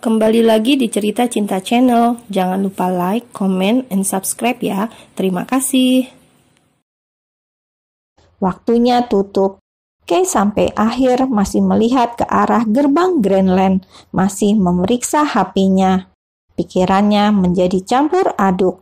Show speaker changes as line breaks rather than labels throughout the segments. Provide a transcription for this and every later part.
Kembali lagi di Cerita Cinta Channel. Jangan lupa like, comment, and subscribe ya. Terima kasih.
Waktunya tutup. Kay sampai akhir masih melihat ke arah gerbang Greenland, masih memeriksa HP-nya. Pikirannya menjadi campur aduk.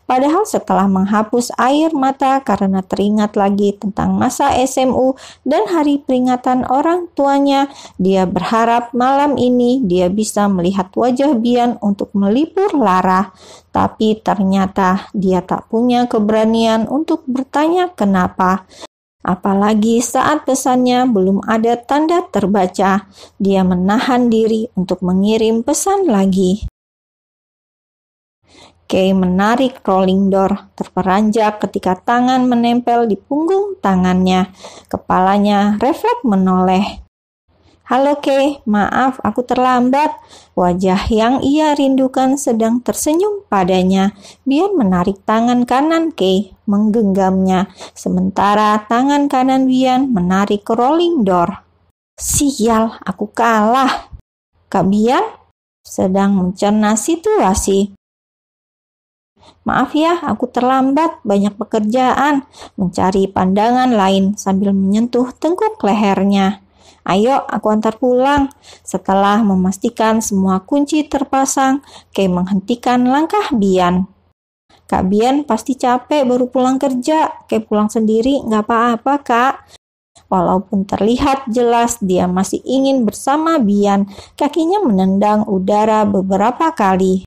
Padahal setelah menghapus air mata karena teringat lagi tentang masa SMU dan hari peringatan orang tuanya, dia berharap malam ini dia bisa melihat wajah Bian untuk melipur lara. Tapi ternyata dia tak punya keberanian untuk bertanya kenapa. Apalagi saat pesannya belum ada tanda terbaca, dia menahan diri untuk mengirim pesan lagi. Kay menarik rolling door, terperanjak ketika tangan menempel di punggung tangannya. Kepalanya refleks menoleh. "Halo Kay, maaf aku terlambat." Wajah yang ia rindukan sedang tersenyum padanya. Bian menarik tangan kanan Kay, menggenggamnya, sementara tangan kanan Bian menarik rolling door. "Sial, aku kalah." Kak Bian sedang mencerna situasi. "Maaf ya, aku terlambat, banyak pekerjaan." Mencari pandangan lain sambil menyentuh tengkuk lehernya. "Ayo, aku antar pulang." Setelah memastikan semua kunci terpasang, Kay menghentikan langkah Bian. "Kak Bian pasti capek baru pulang kerja. Kay pulang sendiri nggak apa-apa, Kak." Walaupun terlihat jelas dia masih ingin bersama Bian, kakinya menendang udara beberapa kali.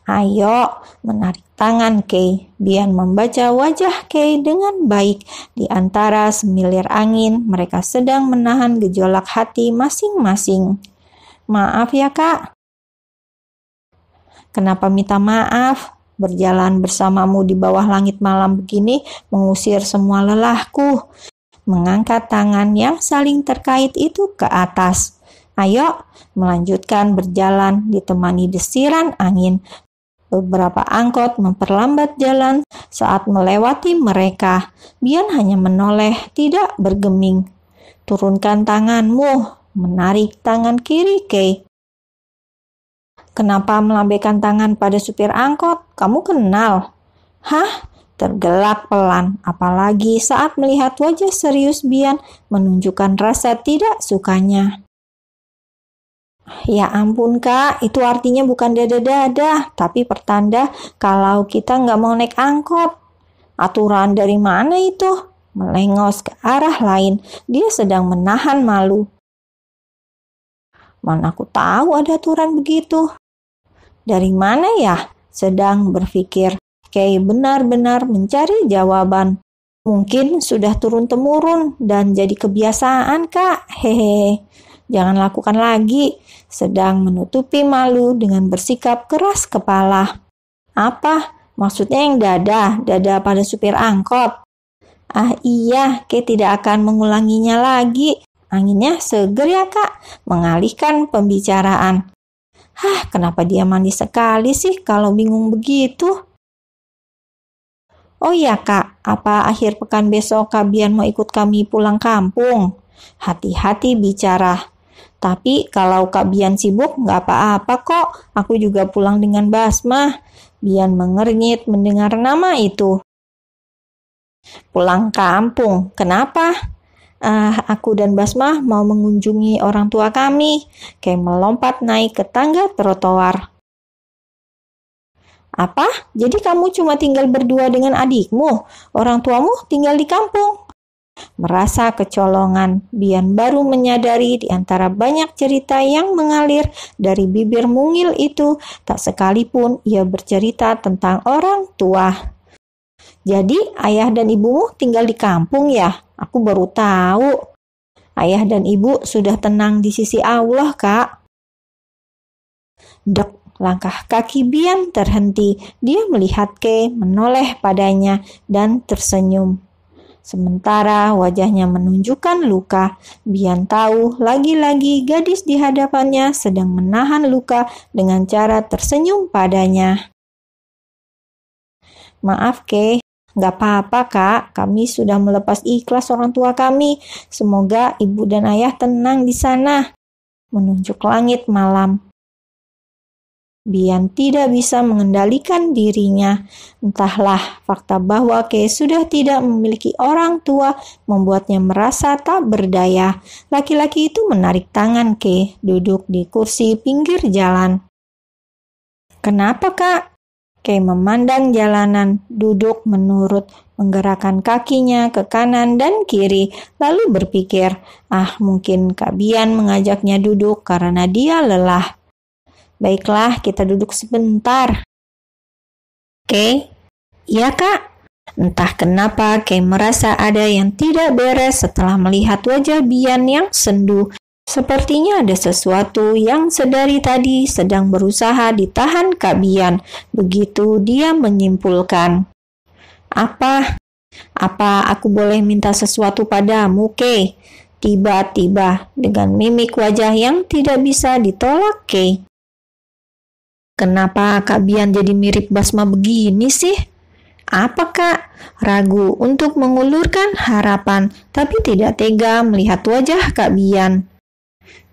"Ayo," menarik tangan Kay. Bian membaca wajah Kay dengan baik. Di antara semilir angin, mereka sedang menahan gejolak hati masing-masing. "Maaf ya, Kak." "Kenapa minta maaf? Berjalan bersamamu di bawah langit malam begini mengusir semua lelahku." Mengangkat tangan yang saling terkait itu ke atas. "Ayo," melanjutkan berjalan ditemani desiran angin. Beberapa angkot memperlambat jalan saat melewati mereka. Bian hanya menoleh, tidak bergeming. "Turunkan tanganmu," menarik tangan kiri Kay. "Kenapa melambaikan tangan pada supir angkot? Kamu kenal?" "Hah?" Tergelak pelan, apalagi saat melihat wajah serius Bian menunjukkan rasa tidak sukanya. "Ya ampun Kak, itu artinya bukan dada-dada, tapi pertanda kalau kita nggak mau naik angkot." "Aturan dari mana itu?" Melengos ke arah lain, dia sedang menahan malu. "Mana aku tahu ada aturan begitu." "Dari mana ya?" Sedang berpikir, Kay benar-benar mencari jawaban. "Mungkin sudah turun-temurun dan jadi kebiasaan Kak, hehe." "Jangan lakukan lagi." Sedang menutupi malu dengan bersikap keras kepala. "Apa? Maksudnya yang dada pada supir angkot?" "Ah iya, Kay tidak akan mengulanginya lagi. Anginnya seger ya Kak." Mengalihkan pembicaraan. Kenapa dia manis sekali sih kalau bingung begitu?" "Oh iya Kak, apa akhir pekan besok Kak Bian mau ikut kami pulang kampung?" Hati-hati bicara. "Tapi kalau Kak Bian sibuk nggak apa-apa kok, aku juga pulang dengan Basmah." Bian mengernyit mendengar nama itu. "Pulang kampung, kenapa?" Aku dan Basmah mau mengunjungi orang tua kami." Kay melompat naik ke tangga trotoar. "Apa? Jadi kamu cuma tinggal berdua dengan adikmu? Orang tuamu tinggal di kampung?" Merasa kecolongan, Bian baru menyadari di antara banyak cerita yang mengalir dari bibir mungil itu, tak sekalipun ia bercerita tentang orang tua. "Jadi ayah dan ibumu tinggal di kampung ya? Aku baru tahu." "Ayah dan ibu sudah tenang di sisi Allah, Kak." Dek, langkah kaki Bian terhenti. Dia melihat Kay menoleh padanya dan tersenyum. Sementara wajahnya menunjukkan luka, Bian tahu lagi-lagi gadis di hadapannya sedang menahan luka dengan cara tersenyum padanya. "Maaf Kay, nggak apa-apa Kak, kami sudah melepas ikhlas orang tua kami. Semoga ibu dan ayah tenang di sana." menunjuk langit malam. Bian tidak bisa mengendalikan dirinya. Entahlah, fakta bahwa Kay sudah tidak memiliki orang tua membuatnya merasa tak berdaya. Laki-laki itu menarik tangan Kay, duduk di kursi pinggir jalan. "Kenapa, Kak?" Kay memandang jalanan, duduk menurut, menggerakkan kakinya ke kanan dan kiri, lalu berpikir, mungkin Kak Bian mengajaknya duduk karena dia lelah. "Baiklah, kita duduk sebentar." "Kay?" "Iya, Kak." Entah kenapa Kay merasa ada yang tidak beres setelah melihat wajah Bian yang sendu. Sepertinya ada sesuatu yang sedari tadi sedang berusaha ditahan Kak Bian. Begitu dia menyimpulkan. Apa aku boleh minta sesuatu padamu, Kay?" Tiba-tiba dengan mimik wajah yang tidak bisa ditolak Kay. "Kenapa Kak Bian jadi mirip Basma begini sih?" "Apa, Kak?" Ragu untuk mengulurkan harapan, tapi tidak tega melihat wajah Kak Bian.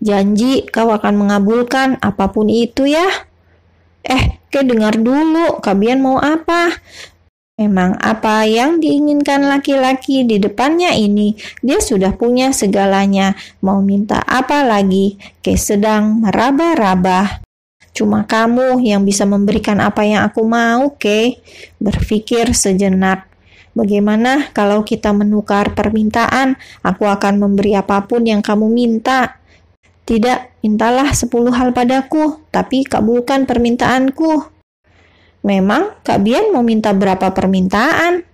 "Janji kau akan mengabulkan apapun itu ya?" Kay dengar dulu, Kak Bian mau apa? Memang apa yang diinginkan laki-laki di depannya ini, dia sudah punya segalanya. Mau minta apa lagi? Kay sedang meraba-raba. "Cuma kamu yang bisa memberikan apa yang aku mau, Kay." Berpikir sejenak. "Bagaimana kalau kita menukar permintaan? Aku akan memberi apapun yang kamu minta." "Tidak, mintalah 10 hal padaku, tapi kabulkan permintaanku." "Memang Kak Bian mau minta berapa permintaan?"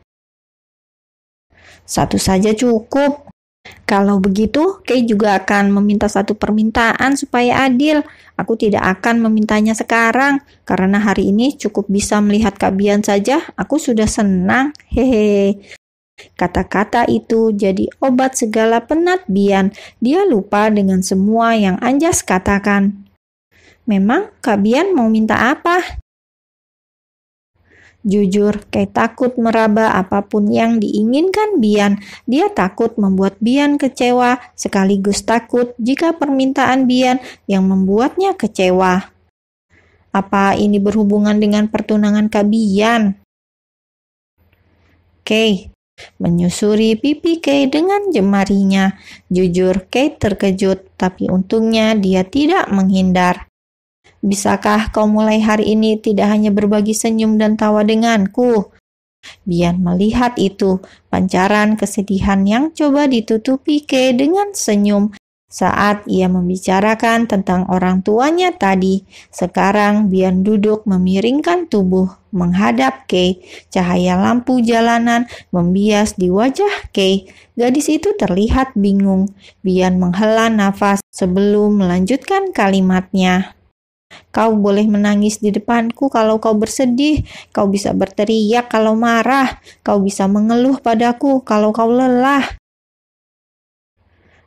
"1 saja cukup." "Kalau begitu, Kay juga akan meminta 1 permintaan supaya adil. Aku tidak akan memintanya sekarang, karena hari ini cukup bisa melihat Kak Bian saja, aku sudah senang. Hehe." Kata-kata itu jadi obat segala penat Bian. Dia lupa dengan semua yang Anjas katakan. Memang Kak Bian mau minta apa? Jujur, Kay takut meraba apapun yang diinginkan Bian. Dia takut membuat Bian kecewa, sekaligus takut jika permintaan Bian yang membuatnya kecewa. Apa ini berhubungan dengan pertunangan Kak Bian? Kay menyusuri pipi Kay dengan jemarinya. Jujur, Kay terkejut, tapi untungnya dia tidak menghindar. "Bisakah kau mulai hari ini tidak hanya berbagi senyum dan tawa denganku?" Bian melihat itu, pancaran kesedihan yang coba ditutupi Kay dengan senyum saat ia membicarakan tentang orang tuanya tadi. Sekarang Bian duduk memiringkan tubuh menghadap Kay. Cahaya lampu jalanan membias di wajah Kay. Gadis itu terlihat bingung. Bian menghela nafas sebelum melanjutkan kalimatnya. "Kau boleh menangis di depanku kalau kau bersedih. Kau bisa berteriak kalau marah. Kau bisa mengeluh padaku kalau kau lelah."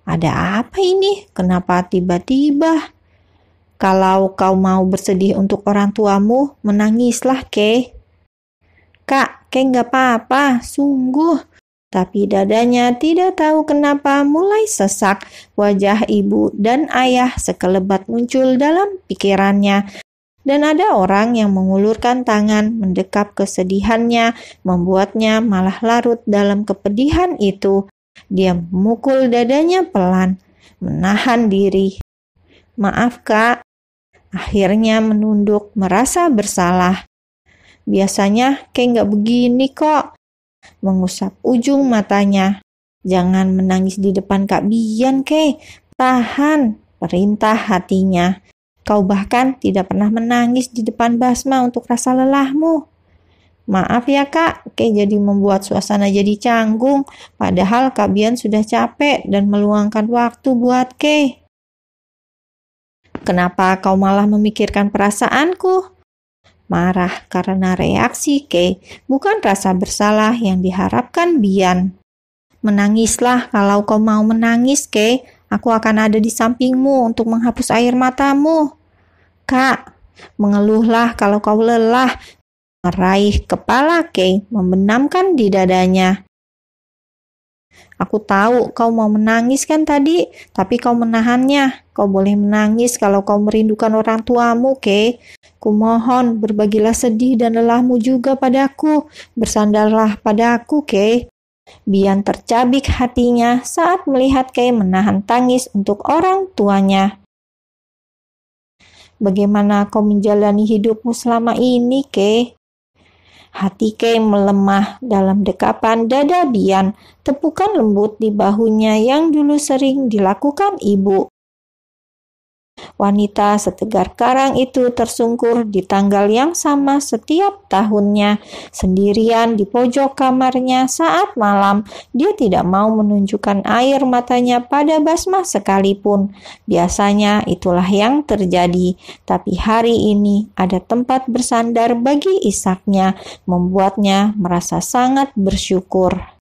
Ada apa ini? Kenapa tiba-tiba? "Kalau kau mau bersedih untuk orang tuamu, menangislah, Kay." "Kak, Kay nggak apa-apa, sungguh." Tapi dadanya tidak tahu kenapa mulai sesak. Wajah ibu dan ayah sekelebat muncul dalam pikirannya. Dan ada orang yang mengulurkan tangan mendekap kesedihannya, membuatnya malah larut dalam kepedihan itu. Dia memukul dadanya pelan, menahan diri. "Maaf, Kak." Akhirnya menunduk, merasa bersalah. "Biasanya Kay nggak begini kok." Mengusap ujung matanya. "Jangan menangis di depan Kak Bian, Kay. Tahan," perintah hatinya. "Kau bahkan tidak pernah menangis di depan Basma untuk rasa lelahmu." "Maaf ya, Kak, Kay jadi membuat suasana jadi canggung. Padahal Kak Bian sudah capek dan meluangkan waktu buat Kay." "Kenapa kau malah memikirkan perasaanku?" Marah karena reaksi Kay, bukan rasa bersalah yang diharapkan Bian. "Menangislah kalau kau mau menangis, Kay. Aku akan ada di sampingmu untuk menghapus air matamu." "Kak, mengeluhlah kalau kau lelah." Meraih kepala Kay, membenamkan di dadanya. Aku tahu kau mau menangis kan tadi, tapi kau menahannya. Kau boleh menangis kalau kau merindukan orang tuamu, Kay. Kumohon, berbagilah sedih dan lelahmu juga padaku. Bersandarlah padaku, Kay. Bian tercabik hatinya saat melihat Kay menahan tangis untuk orang tuanya. Bagaimana kau menjalani hidupmu selama ini, Kay? Hati Kay melemah dalam dekapan dada Bian, tepukan lembut di bahunya yang dulu sering dilakukan ibu. Wanita setegar karang itu tersungkur di tanggal yang sama setiap tahunnya, sendirian di pojok kamarnya saat malam. Dia tidak mau menunjukkan air matanya pada Basma sekalipun. Biasanya itulah yang terjadi, tapi hari ini ada tempat bersandar bagi Ishaknya, membuatnya merasa sangat bersyukur.